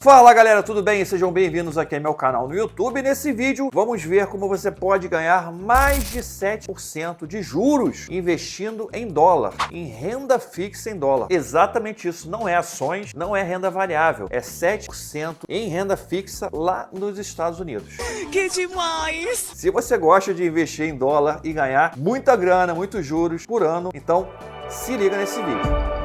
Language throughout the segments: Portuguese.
Fala galera, tudo bem? Sejam bem-vindos aqui ao meu canal no YouTube. Nesse vídeo vamos ver como você pode ganhar mais de 7% de juros investindo em dólar, em renda fixa em dólar. Exatamente isso, não é ações, não é renda variável, é 7% em renda fixa lá nos Estados Unidos. Que demais! Se você gosta de investir em dólar e ganhar muita grana, muitos juros por ano, então se liga nesse vídeo.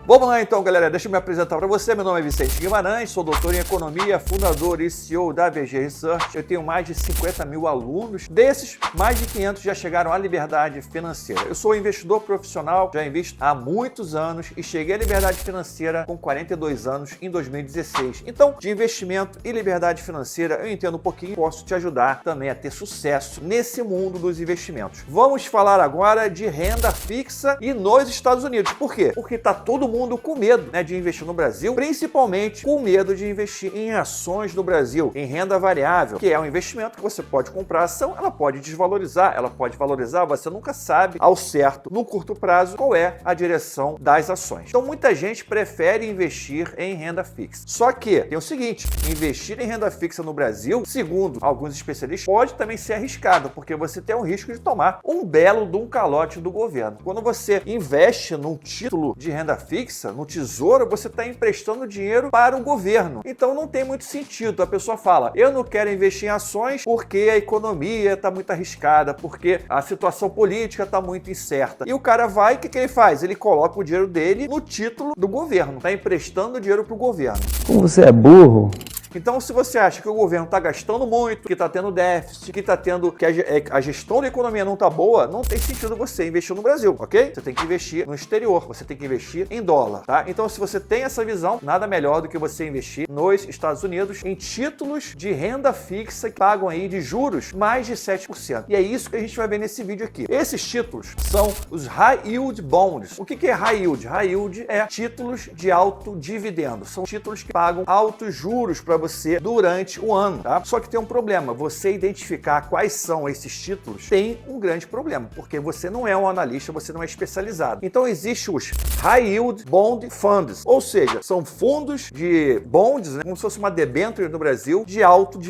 Vamos lá então, galera, deixa eu me apresentar para você. Meu nome é Vicente Guimarães, sou doutor em economia, fundador e CEO da VG Research. Eu tenho mais de 50 mil alunos. Desses, mais de 500 já chegaram à liberdade financeira. Eu sou investidor profissional, já invisto há muitos anos e cheguei à liberdade financeira com 42 anos em 2016. Então, de investimento e liberdade financeira, eu entendo um pouquinho e posso te ajudar também a ter sucesso nesse mundo dos investimentos. Vamos falar agora de renda fixa e nos Estados Unidos. Por quê? Porque está todo mundo com medo, de investir no Brasil, principalmente com medo de investir em ações no Brasil, em renda variável, que é um investimento que você pode comprar ação, ela pode desvalorizar, ela pode valorizar, você nunca sabe ao certo, no curto prazo, qual é a direção das ações. Então muita gente prefere investir em renda fixa. Só que tem o seguinte, investir em renda fixa no Brasil, segundo alguns especialistas, pode também ser arriscado, porque você tem o risco de tomar um belo de um calote do governo. Quando você investe num título de renda fixa, no tesouro, você está emprestando dinheiro para o governo. Então não tem muito sentido. A pessoa fala, eu não quero investir em ações porque a economia está muito arriscada, porque a situação política está muito incerta. E o cara vai, o que ele faz? Ele coloca o dinheiro dele no título do governo. Está emprestando dinheiro para o governo. Como você é burro? Então, se você acha que o governo está gastando muito, que está tendo déficit, que a gestão da economia não está boa, não tem sentido você investir no Brasil, ok? Você tem que investir no exterior, você tem que investir em dólar, tá? Então, se você tem essa visão, nada melhor do que você investir nos Estados Unidos em títulos de renda fixa que pagam aí de juros mais de 7%. E é isso que a gente vai ver nesse vídeo aqui. Esses títulos são os High Yield Bonds. O que é High Yield? High Yield é títulos de alto dividendo. São títulos que pagam altos juros para você durante o ano, tá? Só que tem um problema, você identificar quais são esses títulos tem um grande problema, porque você não é um analista, você não é especializado. Então existe os High Yield Bond Funds, ou seja, são fundos de bonds, como se fosse uma debênture no Brasil, de alto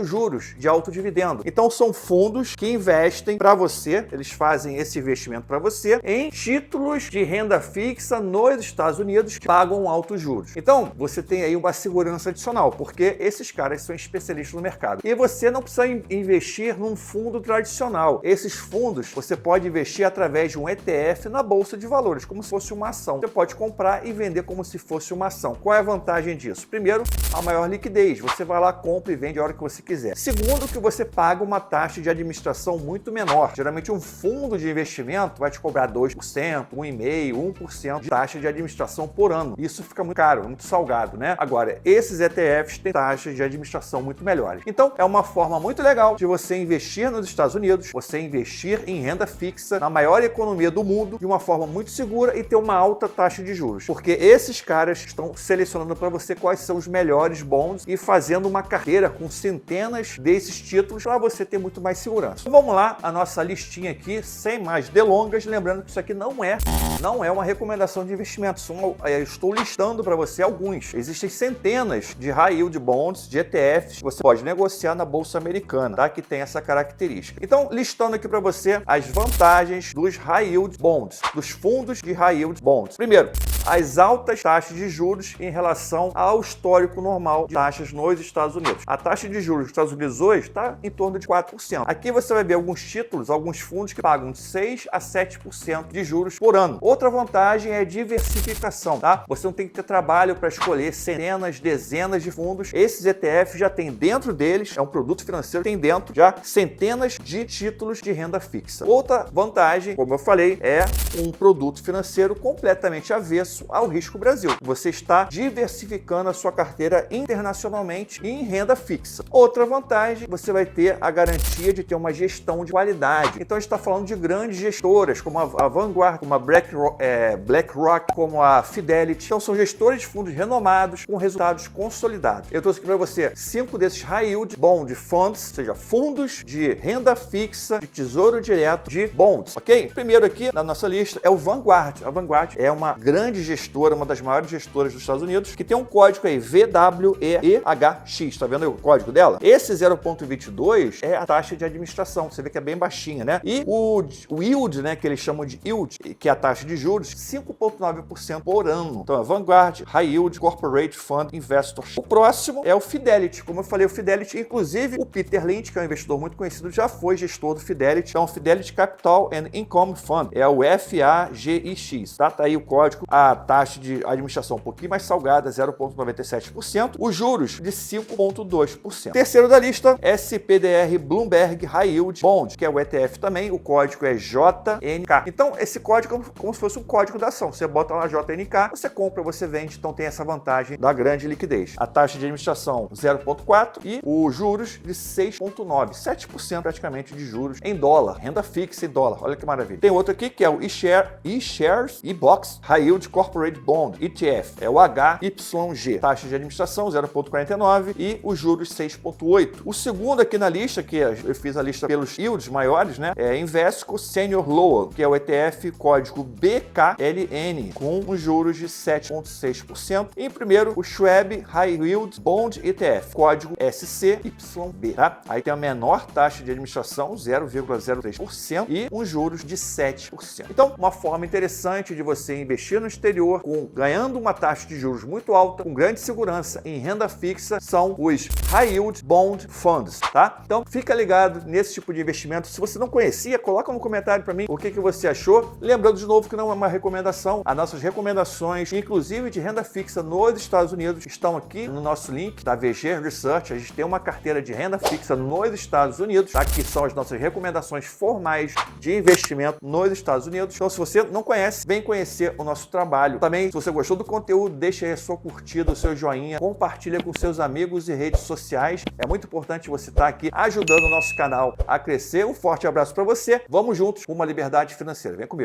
juros, de alto dividendo. Então são fundos que investem para você, eles fazem esse investimento para você em títulos de renda fixa nos Estados Unidos que pagam altos juros. Então você tem aí uma segurança adicional, porque esses caras são especialistas no mercado. E você não precisa investir num fundo tradicional. Esses fundos você pode investir através de um ETF na bolsa de valores, como se fosse uma ação. Você pode comprar e vender como se fosse uma ação. Qual é a vantagem disso? Primeiro, a maior liquidez. Você vai lá, compra e vende a hora que você quiser. Segundo, que você paga uma taxa de administração muito menor. Geralmente um fundo de investimento vai te cobrar 2%, 1,5%, 1% de taxa de administração por ano. Isso fica muito caro, muito salgado, né? Agora, esses ETFs têm taxas de administração muito melhores. Então, é uma forma muito legal de você investir nos Estados Unidos, você investir em renda fixa na maior economia do mundo de uma forma muito segura e ter uma alta taxa de juros. Porque esses caras estão selecionando para você quais são os melhores bonds e fazendo uma carteira com centenas desses títulos para você ter muito mais segurança. Então, vamos lá, a nossa listinha aqui, sem mais delongas, lembrando que isso aqui não é uma recomendação de investimento. Eu estou listando para você alguns. Existem centenas de high yield bonds, de ETFs, que você pode negociar na bolsa americana, tá? Que tem essa característica. Então, listando aqui para você as vantagens dos high yield bonds, dos fundos de high yield bonds. Primeiro, as altas taxas de juros em relação ao histórico normal de taxas nos Estados Unidos. A taxa de juros dos Estados Unidos hoje está em torno de 4%. Aqui você vai ver alguns títulos, alguns fundos que pagam de 6 a 7% de juros por ano. Outra vantagem é diversificação, tá? Você não tem que ter trabalho para escolher centenas, dezenas de fundos. Esses ETFs já tem dentro deles, é um produto financeiro, tem dentro já centenas de títulos de renda fixa. Outra vantagem, como eu falei, é um produto financeiro completamente avesso ao risco Brasil. Você está diversificando a sua carteira internacionalmente em renda fixa. Outra vantagem, você vai ter a garantia de ter uma gestão de qualidade. Então a gente está falando de grandes gestoras, como a Vanguard, como a BlackRock, como a Fidelity. Então são gestores de fundos renomados com resultados consolidados. Eu trouxe aqui para você 5 desses High Yield Bond Funds, ou seja, fundos de renda fixa, de tesouro direto, de bonds, ok? Primeiro aqui na nossa lista é o Vanguard. A Vanguard é uma grande gestora, uma das maiores gestoras dos Estados Unidos, que tem um código aí, VWEEHX, tá vendo aí o código dela? Esse 0,22 é a taxa de administração, você vê que é bem baixinha, né? E o yield, né, que eles chamam de yield, que é a taxa de juros, 5,9% por ano. Então é Vanguard, High Yield, Corporate Fund Investors. O próximo é o Fidelity. Como eu falei, o Fidelity, inclusive o Peter Lynch, que é um investidor muito conhecido, já foi gestor do Fidelity. Então, o Fidelity Capital and Income Fund é o FAGIX, tá? Tá aí o código. A taxa de administração um pouquinho mais salgada, 0,97%. Os juros de 5,2%. Terceiro da lista, SPDR Bloomberg High Yield Bond, que é o ETF também. O código é JNK. Então, esse código é como se fosse um código da ação. Você bota lá JNK, você compra, você vende. Então, tem essa vantagem da grande liquidez. A taxa de administração 0,4% e os juros de 6,9%. 7% praticamente de juros em dólar. Renda fixa em dólar. Olha que maravilha. Tem outro aqui que é o eShares eBox High Yield Corporate Bond ETF. É o HYG. Taxa de administração 0,49% e os juros 6,8%. O segundo aqui na lista, que eu fiz a lista pelos yields maiores, né? É Invesco Senior Loan, que é o ETF código BKLN, com os juros de 7,6%. E em primeiro, o Schwab High Yield Bond ETF, código SCYB, tá? Aí tem a menor taxa de administração, 0,03%, e uns juros de 7%. Então, uma forma interessante de você investir no exterior, ganhando uma taxa de juros muito alta, com grande segurança em renda fixa, são os High Yield Bond Funds, tá? Então, fica ligado nesse tipo de investimento. Se você não conhecia, coloca no comentário para mim o que você achou. Lembrando de novo que não é uma recomendação. As nossas recomendações, inclusive de renda fixa nos Estados Unidos, estão aqui no nosso link da VG Research. A gente tem uma carteira de renda fixa nos Estados Unidos, tá? Que são as nossas recomendações formais de investimento nos Estados Unidos. Então, se você não conhece, vem conhecer o nosso trabalho. Também, se você gostou do conteúdo, deixa aí a sua curtida, o seu joinha, compartilha com seus amigos e redes sociais. É muito importante você estar aqui ajudando o nosso canal a crescer. Um forte abraço para você. Vamos juntos com uma liberdade financeira. Vem comigo.